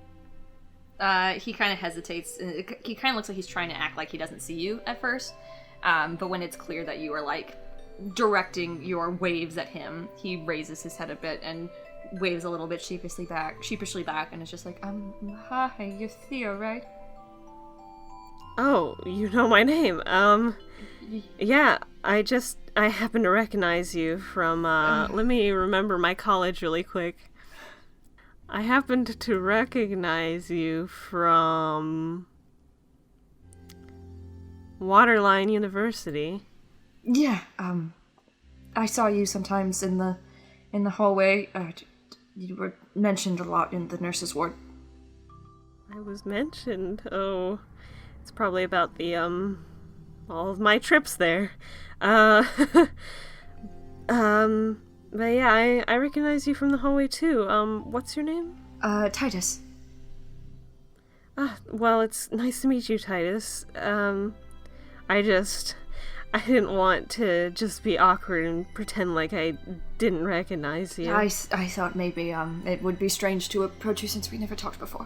He kind of hesitates. He kind of looks like he's trying to act like he doesn't see you at first. But when it's clear that you are, like, directing your waves at him, he raises his head a bit and waves a little bit sheepishly back, and it's just like, hi, you're Theo, right? Oh, you know my name. Yeah, I happen to recognize you from, let me remember my college really quick. I happened to recognize you from Waterline University. Yeah, I saw you sometimes in the hallway. You were mentioned a lot in the nurse's ward. I was mentioned. Oh, it's probably about the, all of my trips there. But yeah, I recognize you from the hallway too. What's your name? Titus. Well, it's nice to meet you, Titus. I didn't want to just be awkward and pretend like I didn't recognize you. I thought maybe, it would be strange to approach you since we never talked before.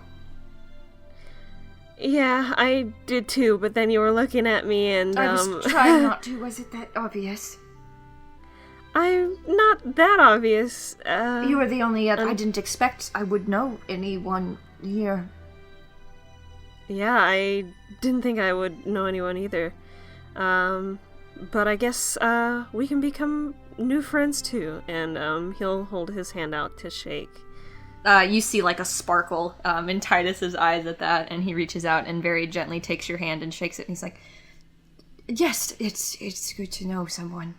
Yeah, I did too, but then you were looking at me and, I was trying not to. Was it that obvious? I'm not that obvious. You were the only I didn't expect I would know anyone here. Yeah, I didn't think I would know anyone either. But I guess, we can become new friends too. And, he'll hold his hand out to shake. You see like a sparkle in Titus's eyes at that, and he reaches out and very gently takes your hand and shakes it, and he's like, Yes, it's good to know someone.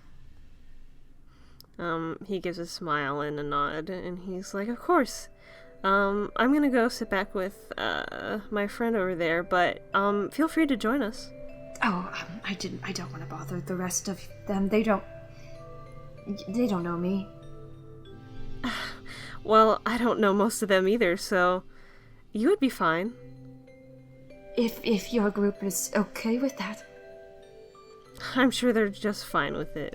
He gives a smile and a nod, and he's like, of course. I'm gonna go sit back with, my friend over there, but, feel free to join us. Oh, I don't want to bother the rest of them. They don't know me. Well, I don't know most of them either, so you would be fine. If your group is okay with that. I'm sure they're just fine with it.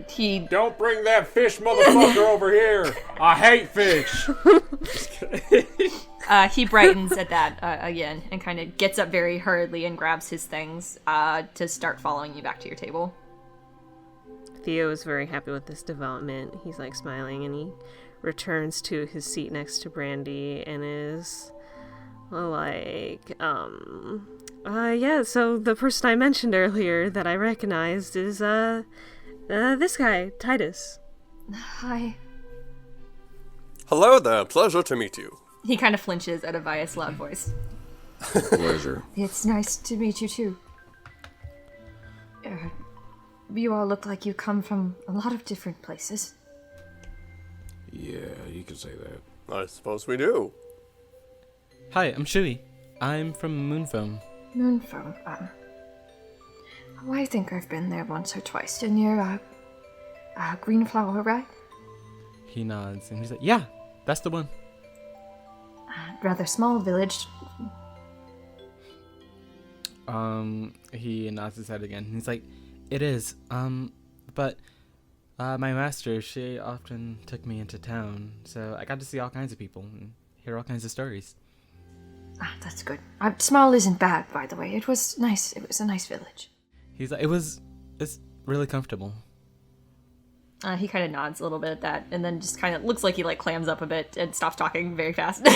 He Don't bring that fish motherfucker over here. I hate fish. he brightens at that again and kind of gets up very hurriedly and grabs his things to start following you back to your table. Theo is very happy with this development. He's like smiling and he returns to his seat next to Brandy and is like, yeah, so the person I mentioned earlier that I recognized is, this guy, Titus. Hi. Hello there, pleasure to meet you. He kind of flinches at Avayath's loud voice. Pleasure. It's nice to meet you too. You all look like you come from a lot of different places. Yeah, you can say that. I suppose we do. Hi, I'm Shui. I'm from Moonfoam. Moonfoam, I think I've been there once or twice. And you're, Green Flower, right? He nods and he's like, yeah, that's the one. Rather small village. He nods his head again. He's like, it is, but my master, she often took me into town, so I got to see all kinds of people and hear all kinds of stories. That's good. Small isn't bad, by the way. It was nice. It was a nice village. He's like, it's really comfortable. He kind of nods a little bit at that, and then just kind of looks like he like clams up a bit and stops talking very fast.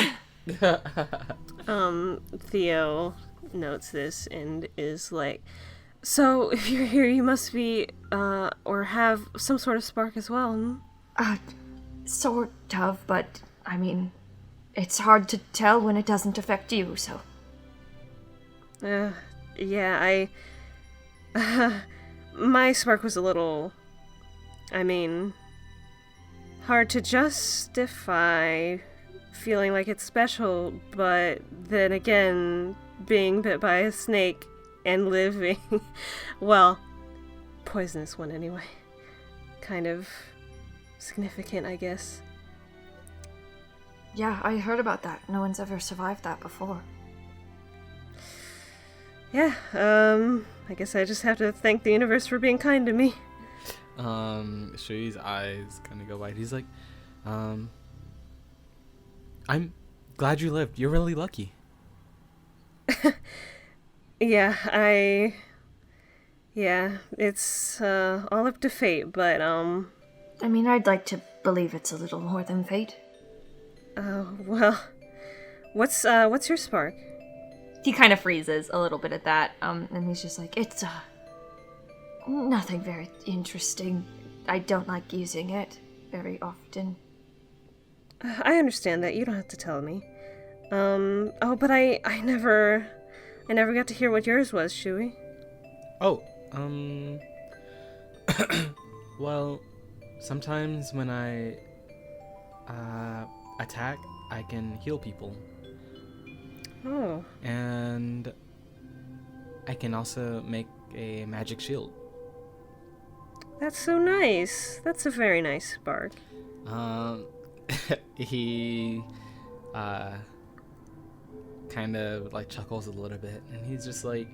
Theo notes this and is like, so if you're here, you must be, or have some sort of spark as well. Sort of, but, I mean, it's hard to tell when it doesn't affect you, so. Yeah, my spark was a little, hard to justify feeling like it's special, but then again, being bit by a snake and living, well, poisonous one anyway, kind of significant, I guess. Yeah, I heard about that. No one's ever survived that before. Yeah, I guess I just have to thank the universe for being kind to me. Shui's eyes kind of go wide. He's like, I'm glad you lived. You're really lucky. Yeah, it's all up to fate, but I mean, I'd like to believe it's a little more than fate. Well, what's your spark? He kind of freezes a little bit at that, And he's just like, it's, nothing very interesting. I don't like using it very often. I understand that. You don't have to tell me. But I never got to hear what yours was, Shui. Oh, well, sometimes when I attack, I can heal people. Oh. And I can also make a magic shield. That's so nice. That's a very nice spark. He kind of like chuckles a little bit, and he's just like,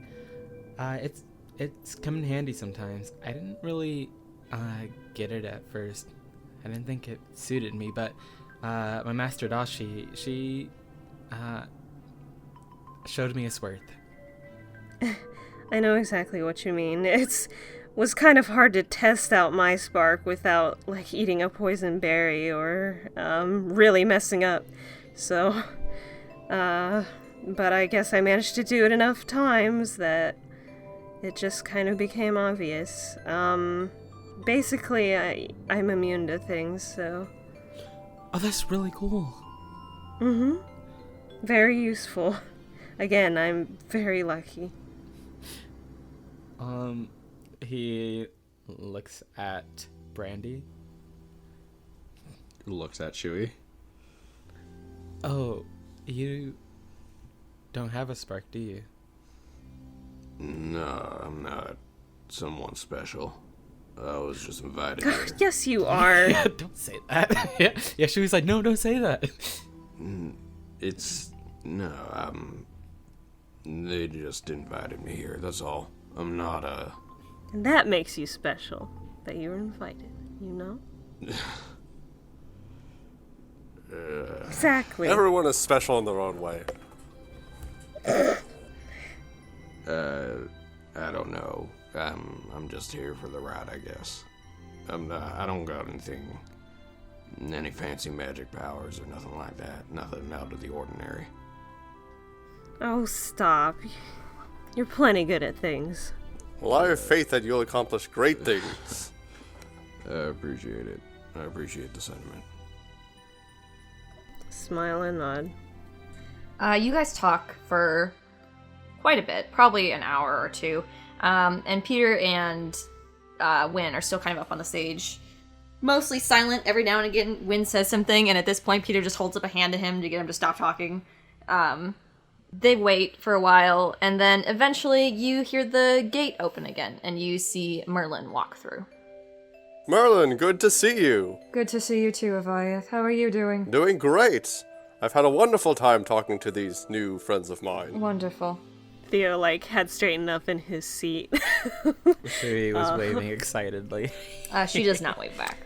it's come in handy sometimes. I didn't really get it at first. I didn't think it suited me, but my master Dashi, she showed me its worth. I know exactly what you mean. Was kind of hard to test out my spark without like eating a poison berry or really messing up. So, but I guess I managed to do it enough times that it just kind of became obvious. Basically, I'm immune to things, so. Oh, that's really cool. Mm-hmm. Very useful. Again, I'm very lucky. He looks at Brandy. Looks at Shui. Oh, you don't have a spark, do you? No, I'm not someone special. I was just invited here. Yes, you are. Yeah, don't say that. yeah, Shui's like, no, don't say that. They just invited me here, that's all. I'm not And that makes you special. that you were invited, you know? Exactly. Everyone is special in their own way. I don't know. I'm just here for the ride, I guess. I don't got any fancy magic powers or nothing like that. Nothing out of the ordinary. Oh, stop. You're plenty good at things. Well, I have faith that you'll accomplish great things. I appreciate it. I appreciate the sentiment. Smile and nod. You guys talk for quite a bit, probably an hour or two. And Peter and Wynn are still kind of up on the stage, mostly silent. Every now and again, Wynn says something, and at this point, Peter just holds up a hand to him to get him to stop talking. They wait for a while, and then eventually you hear the gate open again, and you see Merlin walk through. Merlin, good to see you. Good to see you too, Avayath. How are you doing? Doing great. I've had a wonderful time talking to these new friends of mine. Wonderful. Theo, had straightened up in his seat. Shui was waving excitedly. She does not wave back.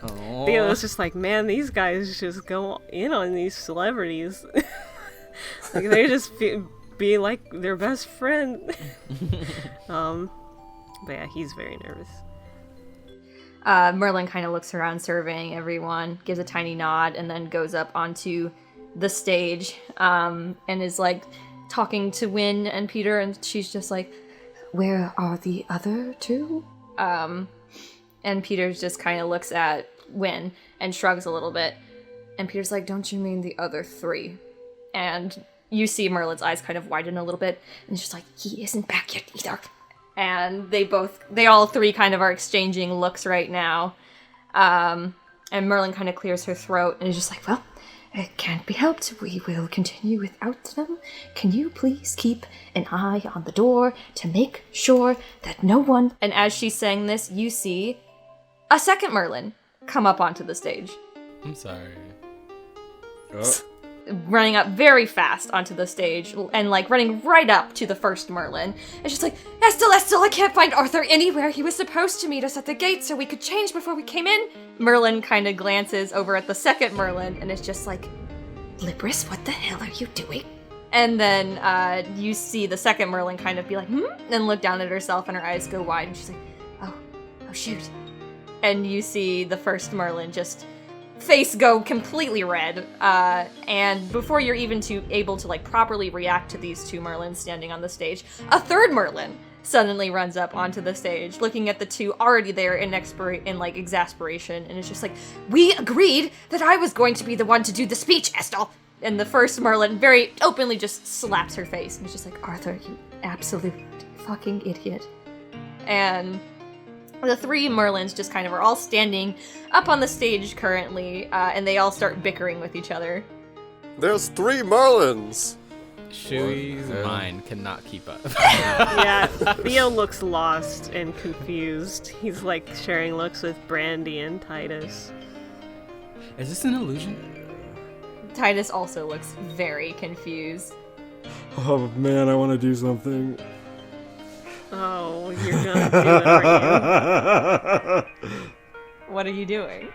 Oh. Theo was just like, man, these guys just go in on these celebrities. They just be like their best friend. But yeah, he's very nervous. Merlin kind of looks around, surveying everyone, gives a tiny nod, and then goes up onto the stage and is talking to Wynn and Peter, and she's just like, "Where are the other two?" And Peter just kind of looks at Wynn and shrugs a little bit, and Peter's like, "Don't you mean the other three?" And you see Merlin's eyes kind of widen a little bit, and he's just like, "He isn't back yet either." And they all three kind of are exchanging looks right now. And Merlin kind of clears her throat and is just like, "Well, it can't be helped. We will continue without them. Can you please keep an eye on the door to make sure that no one..." And as she's saying this, you see a second Merlin come up onto the stage. I'm sorry. Running up very fast onto the stage and running right up to the first Merlin. It's just like, Estel, I can't find Arthur anywhere. He was supposed to meet us at the gate so we could change before we came in. Merlin kind of glances over at the second Merlin and it's just like, "Libris, what the hell are you doing?" And then you see the second Merlin kind of be like, and look down at herself and her eyes go wide and she's like, oh shoot. And you see the first Merlin just face go completely red, and before you're even able to properly react to these two Merlins standing on the stage, a third Merlin suddenly runs up onto the stage, looking at the two already there in exasperation, and it's just like, "We agreed that I was going to be the one to do the speech, Estel." And the first Merlin very openly just slaps her face, and it's just like, "Arthur, you absolute fucking idiot." And the three Merlins just kind of are all standing up on the stage currently, and they all start bickering with each other. There's 3 Merlins! Shui's mind cannot keep up. Yeah, Theo looks lost and confused. He's sharing looks with Brandy and Titus. Is this an illusion? Titus also looks very confused. Oh man, I want to do something. Oh, you're gonna do it, are you? What are you doing?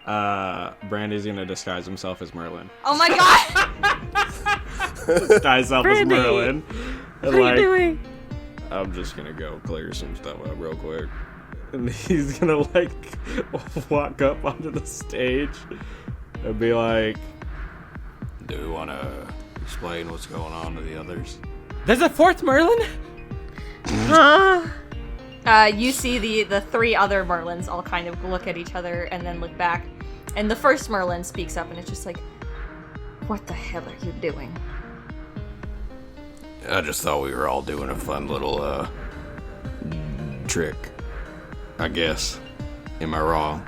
Brandy's gonna disguise himself as Merlin. Oh my god! Disguise himself as Brandy! Merlin. What are you doing? I'm just gonna go clear some stuff up real quick. And he's gonna walk up onto the stage and be like, Do we wanna explain what's going on to the others? There's a fourth Merlin? Huh? You see the 3 other Merlins all kind of look at each other and then look back. And the first Merlin speaks up and it's just like, "What the hell are you doing?" I just thought we were all doing a fun little, trick. I guess. Am I wrong?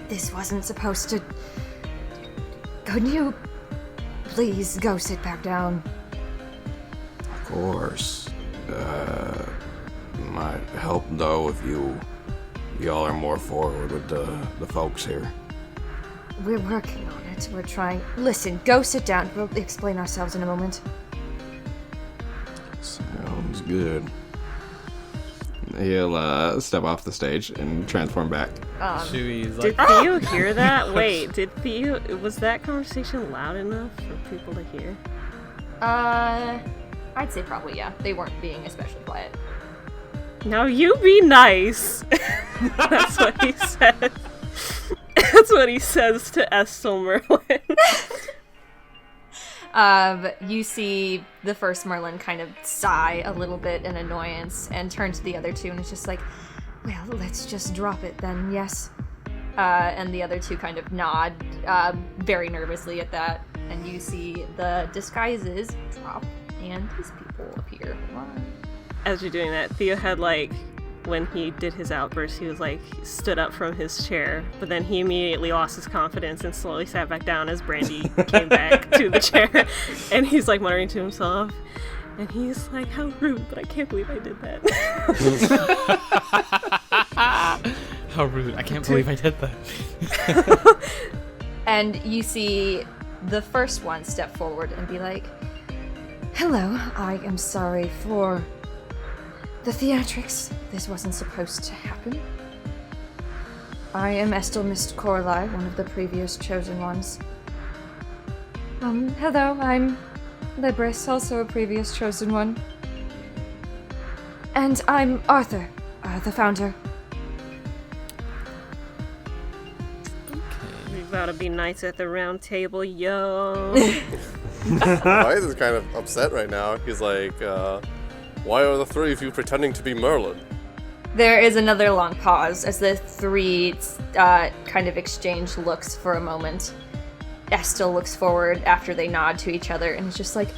This wasn't supposed to... Couldn't you please go sit back down? Of course. Might help though if y'all are more forward with the folks here. We're working on it. We're trying... Listen, go sit down. We'll explain ourselves in a moment. Sounds good. he'll step off the stage and transform back. Shui's Did like, Theo hear that? Wait, did Theo... Was that conversation loud enough for people to hear? I'd say probably, yeah. They weren't being especially quiet. Now you be nice. That's what he says. That's what he says to Estel Merlin. You see the first Merlin kind of sigh a little bit in annoyance and turn to the other two and it's just like, well, let's just drop it then, yes. And the other two kind of nod very nervously at that. And you see the disguises drop and these people appear. As you're doing that, Theo had when he did his outburst, he was stood up from his chair, but then he immediately lost his confidence and slowly sat back down as Brandy came back to the chair. And he's muttering to himself, and he's like, how rude, but I can't believe I did that. how rude. I can't believe I did that. And you see the first one step forward and be like, hello, I am sorry for the theatrics. This wasn't supposed to happen. I am Estel Mist Corley, one of the previous chosen ones. Hello, I'm Libris, also a previous chosen one. And I'm Arthur, the founder. We gotta be nice at the round table, yo. Avayath is kind of upset right now. He's like, why are the three of you pretending to be Merlin? There is another long pause as the three kind of exchange looks for a moment. Estel looks forward after they nod to each other and is just like,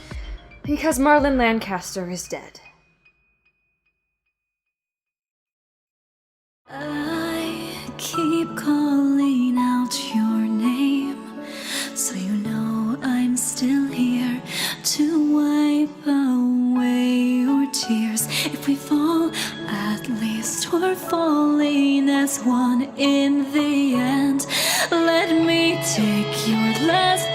because Merlin Lancaster is dead. I keep calling out your name, so you know I'm still here to wipe away your tears. If we fall, at least we're falling as one in the end. Let me take your last